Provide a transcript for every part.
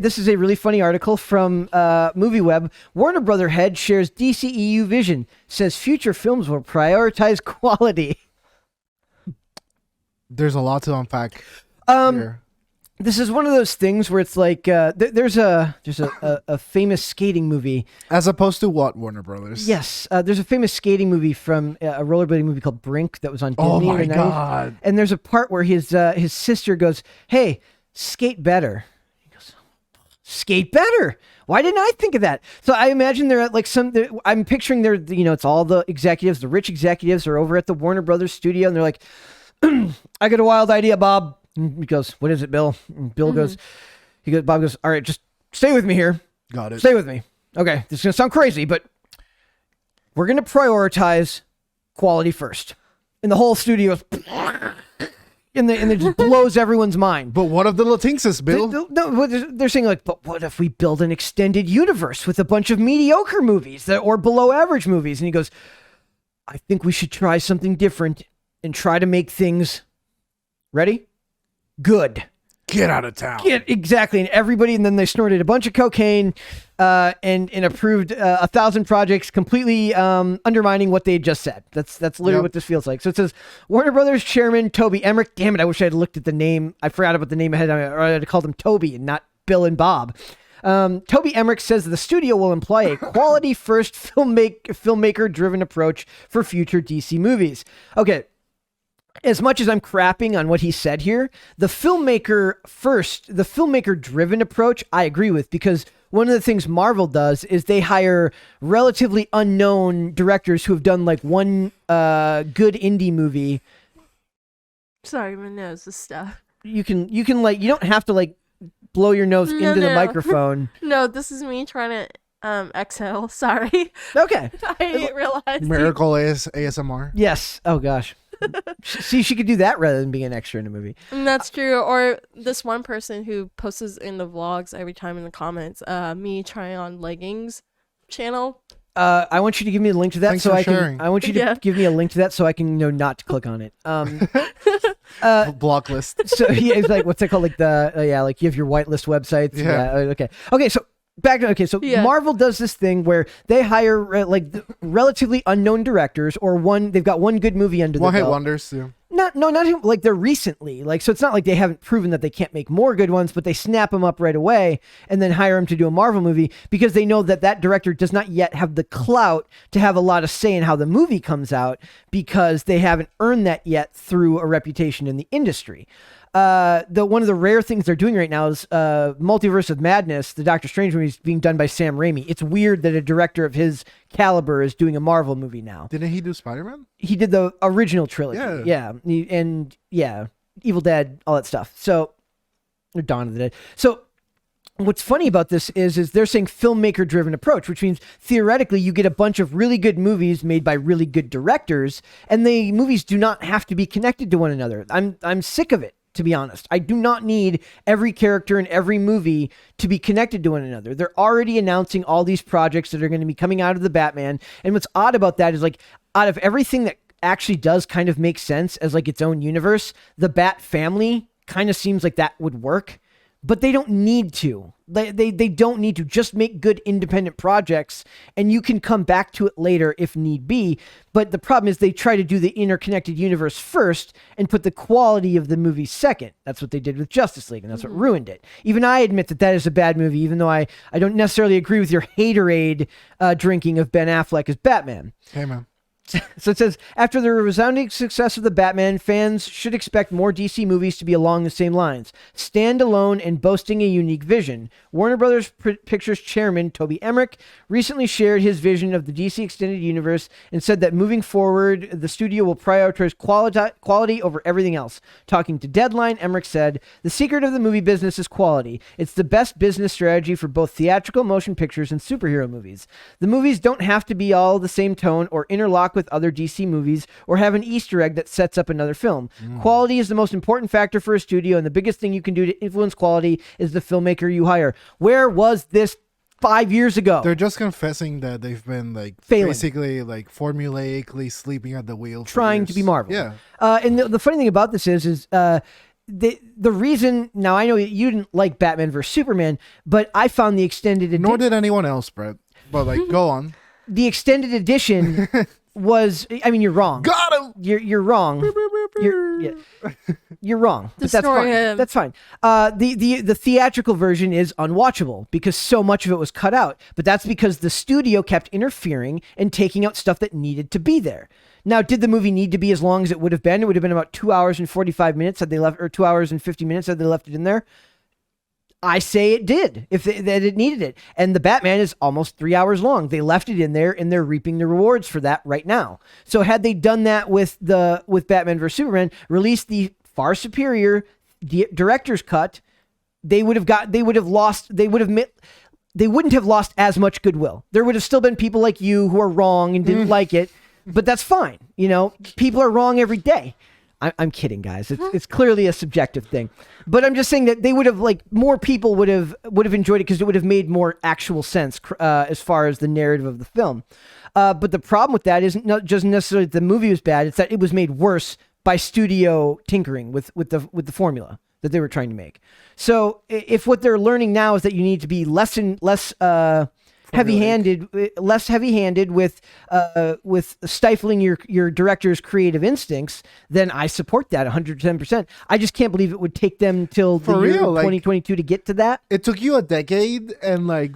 This is a really funny article from MovieWeb. Warner Brother head shares DCEU vision, says future films will prioritize quality. There's a lot to unpack here. This is one of those things where it's like there's a famous skating movie. As opposed to what, Warner Brothers? Yes, there's a famous skating movie from a rollerblading movie called Brink that was on Disney. Oh my in the 90s. God. And there's a part where his sister goes, "Hey, skate better." Skate better. Why didn't I think of that? So I imagine they're at like I'm picturing it's all the executives, the rich executives are over at the Warner Brothers studio and they're like, I got a wild idea, Bob. And he goes, what is it, Bill? And Bill goes, Bob goes, all right, just stay with me here. Got it. Stay with me. Okay. This is going to sound crazy, but we're going to prioritize quality first. And the whole studio is and it just blows everyone's mind. But what of the Latinxes, Bill? They're saying like, but what if we build an extended universe with a bunch of mediocre movies or below average movies? And he goes, I think we should try something different and try to make things, ready? Good. Get out of town. Exactly. And then they snorted a bunch of cocaine and approved 1,000 projects, completely undermining what they had just said. That's literally what this feels like. So it says, Warner Brothers chairman Toby Emmerich. Damn it, I wish I had looked at the name. I forgot about the name ahead. Or I had called him Toby and not Bill and Bob. Toby Emmerich says the studio will employ a quality-first filmmaker-driven approach for future DC movies. Okay. As much as I'm crapping on what he said here, the filmmaker-driven approach, I agree with, because one of the things Marvel does is they hire relatively unknown directors who have done like one good indie movie. Sorry, my nose is stuffed. You can like, you don't have to like blow your nose into the microphone. No, this is me trying to exhale. Sorry. Okay. I didn't realize. Miracle ASMR. Yes. Oh gosh. See, she could do that rather than being an extra in a movie. And that's true. Or this one person who posts in the vlogs every time in the comments, me trying on leggings channel. I want you to give me a link to that. Thanks for sharing. I want you to give me a link to that so I can know not to click on it. Block list. So yeah, it's like, what's that called? Like the like you have your whitelist websites. Yeah. Okay. So Marvel does this thing where they hire relatively unknown directors, or they've got one good movie under the belt. One hit wonders too. Not like they're recently, like, so it's not like they haven't proven that they can't make more good ones, but they snap them up right away and then hire them to do a Marvel movie because they know that director does not yet have the clout to have a lot of say in how the movie comes out because they haven't earned that yet through a reputation in the industry. One of the rare things they're doing right now is Multiverse of Madness, the Doctor Strange movie, is being done by Sam Raimi. It's weird that a director of his caliber is doing a Marvel movie now. Didn't he do Spider-Man? He did the original trilogy. Yeah. Evil Dead, all that stuff. So, or Dawn of the Dead. So, what's funny about this is they're saying filmmaker-driven approach, which means theoretically you get a bunch of really good movies made by really good directors, and the movies do not have to be connected to one another. I'm sick of it, to be honest. I do not need every character in every movie to be connected to one another. They're already announcing all these projects that are going to be coming out of the Batman, and what's odd about that is, like, out of everything that actually does kind of make sense as like its own universe, the Bat family kind of seems like that would work. But they don't need to. They don't need to. Just make good independent projects, and you can come back to it later if need be. But the problem is they try to do the interconnected universe first and put the quality of the movie second. That's what they did with Justice League, and that's what ruined it. Even I admit that is a bad movie, even though I don't necessarily agree with your haterade drinking of Ben Affleck as Batman. Hey, man. So it says, after the resounding success of the Batman, fans should expect more DC movies to be along the same lines. Stand alone and boasting a unique vision. Warner Brothers Pictures chairman Toby Emmerich recently shared his vision of the DC Extended Universe and said that moving forward, the studio will prioritize quality over everything else. Talking to Deadline, Emmerich said, the secret of the movie business is quality. It's the best business strategy for both theatrical motion pictures and superhero movies. The movies don't have to be all the same tone or interlock with other DC movies or have an Easter egg that sets up another film. Quality is the most important factor for a studio, and the biggest thing you can do to influence quality is the filmmaker you hire. Where was this 5 years ago? They're just confessing that they've been failing. Basically formulaically sleeping at the wheel, trying to be Marvel. Yeah. And the funny thing about this is the reason, now I know you didn't like Batman vs Superman, but I found the extended edition. Nor did anyone else, Brett. But like, go on. The extended edition was, I mean, you're wrong. Got him. You're wrong. You're wrong. But that's Destroy fine. him. That's fine. The theatrical version is unwatchable because so much of it was cut out. But that's because the studio kept interfering and taking out stuff that needed to be there. Now, did the movie need to be as long as it would have been? It would have been about 2 hours and 45 minutes had they left, or 2 hours and 50 minutes had they left it in there. I say it did, that it needed it. And the Batman is almost 3 hours long. They left it in there, and they're reaping the rewards for that right now. So had they done that with Batman vs Superman, released the far superior director's cut, they wouldn't have lost as much goodwill. There would have still been people like you who are wrong and didn't like it, but that's fine. You know, people are wrong every day. I'm kidding, guys. It's clearly a subjective thing, but I'm just saying that they would have, like, more people would have enjoyed it because it would have made more actual sense as far as the narrative of the film. But the problem with that isn't not just necessarily that the movie was bad; it's that it was made worse by studio tinkering with the formula that they were trying to make. So if what they're learning now is that you need to be less heavy-handed with stifling your director's creative instincts, then I support that 110%. I just can't believe it would take them till the year 2022 to get to that. It took you a decade and like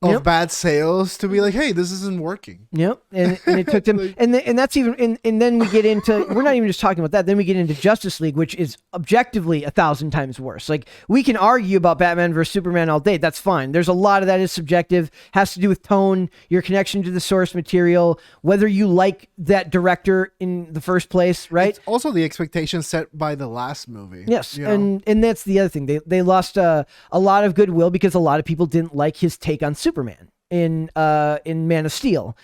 of bad sales to be like, hey, this isn't working. Yep, and it took them, and that's even, and then we get into, we're not even just talking about that. Then we get into Justice League, which is objectively 1,000 times worse. Like, we can argue about Batman versus Superman all day. That's fine. There's a lot of that is subjective, has to do with tone, your connection to the source material, whether you like that director in the first place, right? It's also the expectation set by the last movie. Yes, and that's the other thing. They lost a lot of goodwill because a lot of people didn't like his take on Superman in Man of Steel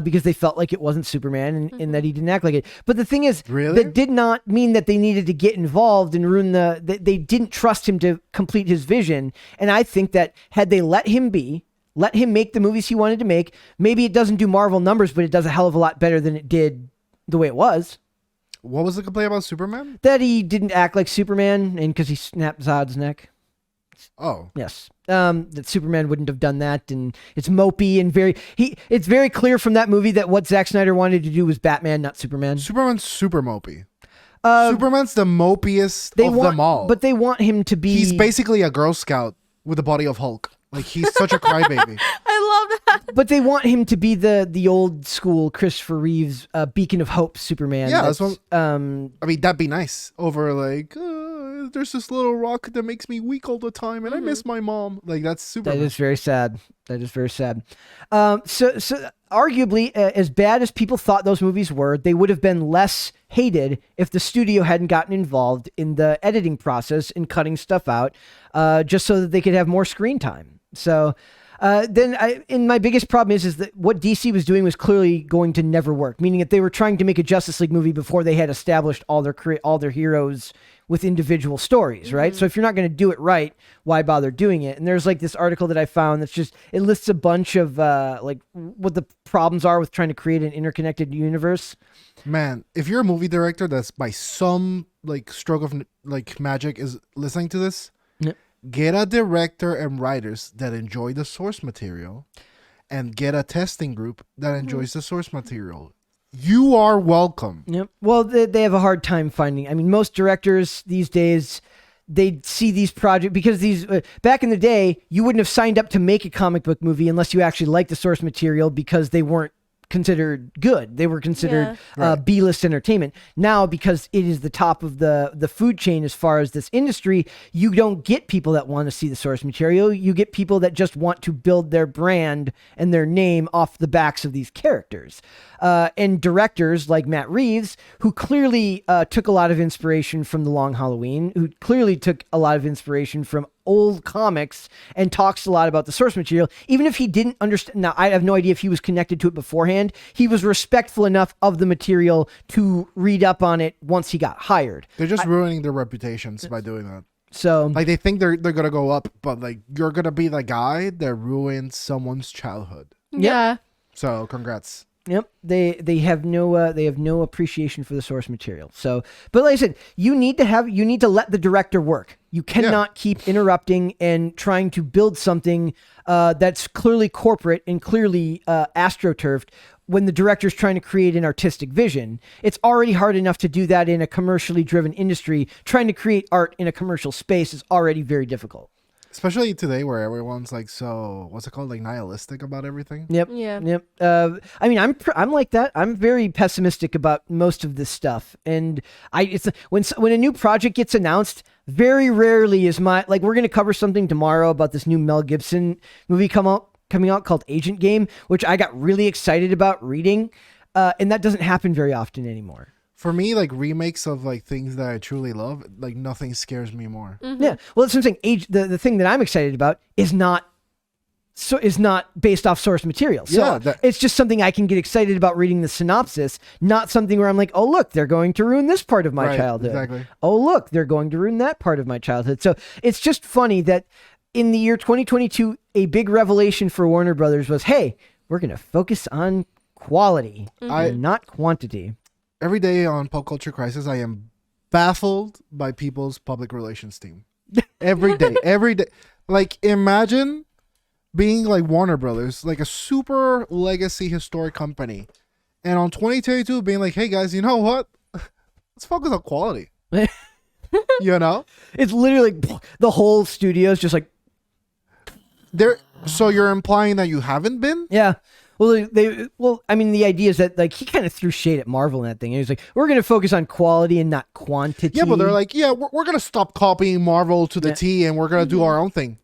because they felt like it wasn't Superman and that he didn't act like it. But the thing is, that did not mean that they needed to get involved and ruin they didn't trust him to complete his vision. And I think that had they let him make the movies he wanted to make, maybe it doesn't do Marvel numbers, but it does a hell of a lot better than it did the way it was. What was the complaint about Superman? That he didn't act like Superman, and because he snapped Zod's neck. Oh. Yes. That Superman wouldn't have done that, and it's mopey and it's very clear from that movie that what Zack Snyder wanted to do was Batman, not Superman. Superman's super mopey. Superman's the mopiest of them all. But they want him to be... He's basically a Girl Scout with the body of Hulk. Like, he's such a crybaby. I love that. But they want him to be the old school Christopher Reeves beacon of hope Superman. Yeah, that's what... I mean, that'd be nice. Over, like... there's this little rock that makes me weak all the time, and I miss my mom. Like, that's super. That is very sad. So arguably, as bad as people thought those movies were, they would have been less hated if the studio hadn't gotten involved in the editing process and cutting stuff out, just so that they could have more screen time. So. And my biggest problem is that what DC was doing was clearly going to never work, meaning that they were trying to make a Justice League movie before they had established all their heroes with individual stories, right? So if you're not going to do it right, why bother doing it? And there's like this article that I found that's just, it lists a bunch of like what the problems are with trying to create an interconnected universe. Man, if you're a movie director that's by some like stroke of like magic is listening to this, get a director and writers that enjoy the source material and get a testing group that enjoys the source material. You are welcome. Yep. Well, they have a hard time finding. I mean, most directors these days, they see these projects because these back in the day, you wouldn't have signed up to make a comic book movie unless you actually liked the source material because they weren't considered good. They were considered B-list entertainment. Now, because it is the top of the food chain as far as this industry, you don't get people that want to see the source material. You get people that just want to build their brand and their name off the backs of these characters. And directors like Matt Reeves, who clearly took a lot of inspiration from The Long Halloween, who clearly took a lot of inspiration from old comics and talks a lot about the source material, even if he didn't understand. Now, I have no idea if he was connected to it beforehand. He was respectful enough of the material to read up on it once he got hired. They're just ruining their reputations by doing that. So, like, they think they're gonna go up, but like you're gonna be the guy that ruined someone's childhood. Yeah. So, congrats. Yep. They have no appreciation for the source material. So, but like I said, you need to let the director work. You cannot keep interrupting and trying to build something that's clearly corporate and clearly astroturfed when the director's trying to create an artistic vision. It's already hard enough to do that in a commercially driven industry. Trying to create art in a commercial space is already very difficult. Especially today where everyone's like, so what's it called? Like nihilistic about everything. Yep. Yeah. Yep. I mean, I'm like that. I'm very pessimistic about most of this stuff. And when a new project gets announced, very rarely is we're going to cover something tomorrow about this new Mel Gibson movie coming out called Agent Game, which I got really excited about reading. And that doesn't happen very often anymore. For me, like remakes of like things that I truly love, like nothing scares me more. Mm-hmm. Yeah. Well, that's what I'm saying. The thing that I'm excited about is not based off source material. So it's just something I can get excited about reading the synopsis, not something where I'm like, oh, look, they're going to ruin this part of my childhood. Exactly. Oh, look, they're going to ruin that part of my childhood. So it's just funny that in the year 2022, a big revelation for Warner Brothers was, hey, we're going to focus on quality, not quantity. Every day on Pop Culture Crisis, I am baffled by people's public relations team. Every day. Like, imagine being like Warner Brothers, like a super legacy historic company, and on 2022 being like, hey guys, you know what? Let's focus on quality. You know? It's literally the whole studio is just like... So you're implying that you haven't been? Yeah. Well, I mean, the idea is that like he kind of threw shade at Marvel in that thing. And he's like, we're going to focus on quality and not quantity. Yeah, but they're like, yeah, we're going to stop copying Marvel to the T and we're going to do our own thing.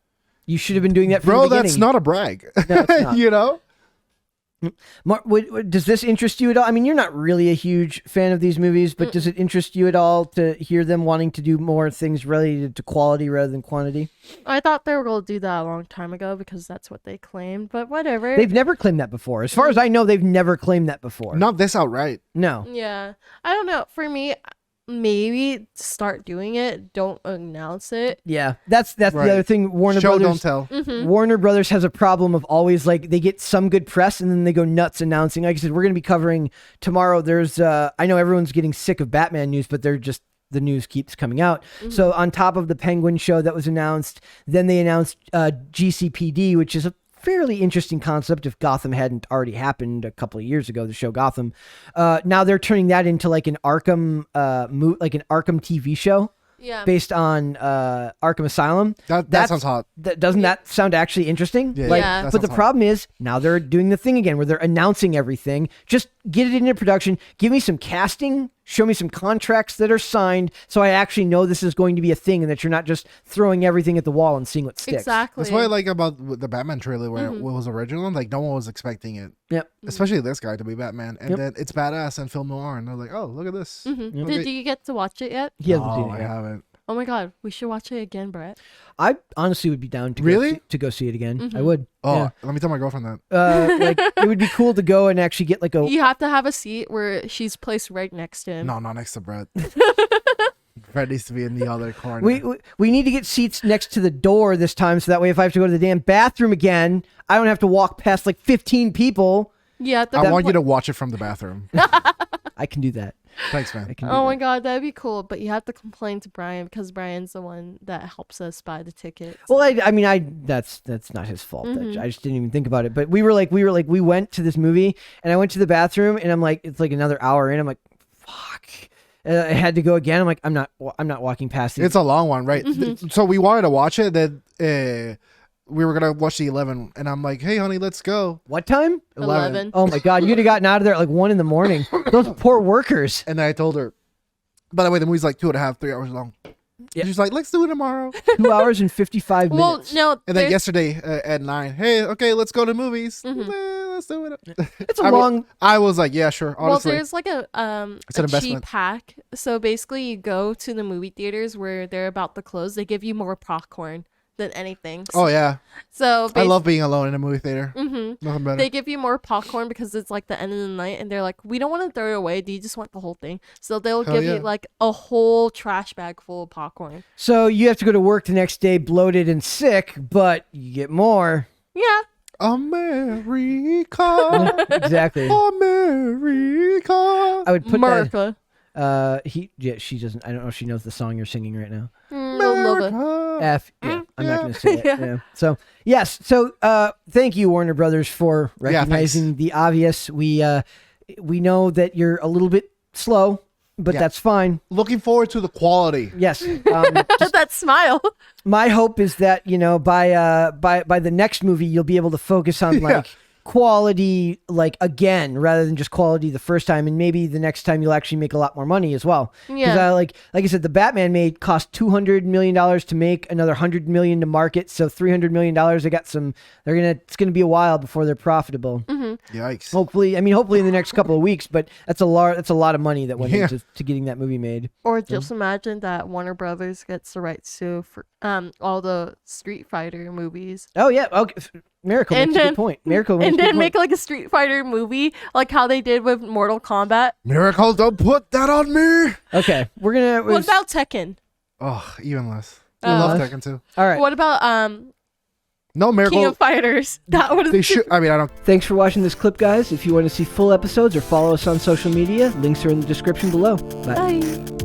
You should have been doing that from the beginning. beginning. That's not a brag. No, it's not. You know? Does this interest you at all? I mean, you're not really a huge fan of these movies, but does it interest you at all to hear them wanting to do more things related to quality rather than quantity? I thought they were going to do that a long time ago because that's what they claimed, but whatever. They've never claimed that before. As far as I know, they've never claimed that before. Not this outright. No. Yeah. I don't know. For me, maybe start doing it. Don't announce it. Yeah, that's the other thing. Warner Show, Brothers, don't tell. Warner Brothers has a problem of always like they get some good press and then they go nuts announcing. Like I said, we're going to be covering tomorrow. There's I know everyone's getting sick of Batman news, but the news keeps coming out. So on top of the Penguin show that was announced, then they announced GCPD, which is a fairly interesting concept if Gotham hadn't already happened a couple of years ago, the show Gotham. Now they're turning that into like an Arkham like an Arkham TV show. Yeah. Based on Arkham Asylum. That sounds hot. Doesn't that sound actually interesting? Yeah. But the problem is now they're doing the thing again where they're announcing everything. Just get it into production. Give me some casting. Show me some contracts that are signed so I actually know this is going to be a thing and that you're not just throwing everything at the wall and seeing what sticks. Exactly. That's what I like about the Batman trailer where it was original. Like, no one was expecting it. Yep. Especially this guy to be Batman. And then it's badass and film noir. And they're like, oh, look at this. Did you get to watch it yet? He hasn't seen No, it I yet. haven't. Oh my god, we should watch it again, Brett. I honestly would be down to go see it again. I would. Oh, let me tell my girlfriend that. Like it would be cool to go and actually get like a. You have to have a seat where she's placed right next to him. No, not next to Brett. Brett needs to be in the other corner. We need to get seats next to the door this time, so that way if I have to go to the damn bathroom again, I don't have to walk past like 15 people. Yeah, I want you to watch it from the bathroom. I can do that. Thanks, man. Oh my god, that'd be cool. But you have to complain to Brian because Brian's the one that helps us buy the tickets. Well, I mean, that's not his fault. I just didn't even think about it. But we went to this movie, and I went to the bathroom, and I'm like, it's like another hour in. I'm like, fuck. I had to go again. I'm like, I'm not walking past it. It's a long one, right? So we wanted to watch it. Then we were gonna watch the 11, and I'm like, hey, honey, let's go. What time? 11. Oh my god, you'd have gotten out of there at like 1 a.m. Those poor workers. And then I told her, by the way, the movie's like 2.5, 3 hours long. Yeah. And she's like, let's do it tomorrow. 2 hours and 55 minutes. Well, no. And then yesterday at 9, hey, okay, let's go to movies. Let's do it. It's a long. I was like, yeah, sure. Honestly, Well, there's like It's an a cheap investment. hack. So basically, you go to the movie theaters where they're about to close. They give you more popcorn than anything. oh yeah, So I love being alone in a movie theater. Nothing better. They give you more popcorn because it's like the end of the night, and they're like, we don't want to throw it away. Do you just want the whole thing? So they'll Hell give yeah. you like a whole trash bag full of popcorn. So you have to go to work the next day bloated and sick, but you get more. Yeah. America. Exactly. America. I would put America. she doesn't. I don't know if she knows the song you're singing right now. A little bit. F. Yeah, I'm not going to say it. Yeah. So yes. So thank you, Warner Brothers, for recognizing the obvious. We know that you're a little bit slow, but that's fine. Looking forward to the quality. Yes. That smile. My hope is that by the next movie you'll be able to focus on like quality again rather than just quality the first time, and maybe the next time you'll actually make a lot more money as well. Yeah. Like I said, the Batman cost $200 million to make, another $100 million to market, so $300 million. It's gonna be a while before they're profitable. Mm-hmm. Yikes. Hopefully in the next couple of weeks, but that's a lot of money that went into getting that movie made. Or just imagine that Warner Brothers gets the rights to for all the Street Fighter movies. Oh yeah, okay. Miracle makes a good point. Miracle makes and a good then make point. like a Street Fighter movie, like how they did with Mortal Kombat. Miracle, don't put that on me. Okay, we're gonna. What about Tekken? Oh, even less. I love Tekken too. All right. What about No, Miracle. King of Fighters? That would. They should. I mean, I don't. Thanks for watching this clip, guys. If you want to see full episodes or follow us on social media, links are in the description below. Bye. Bye.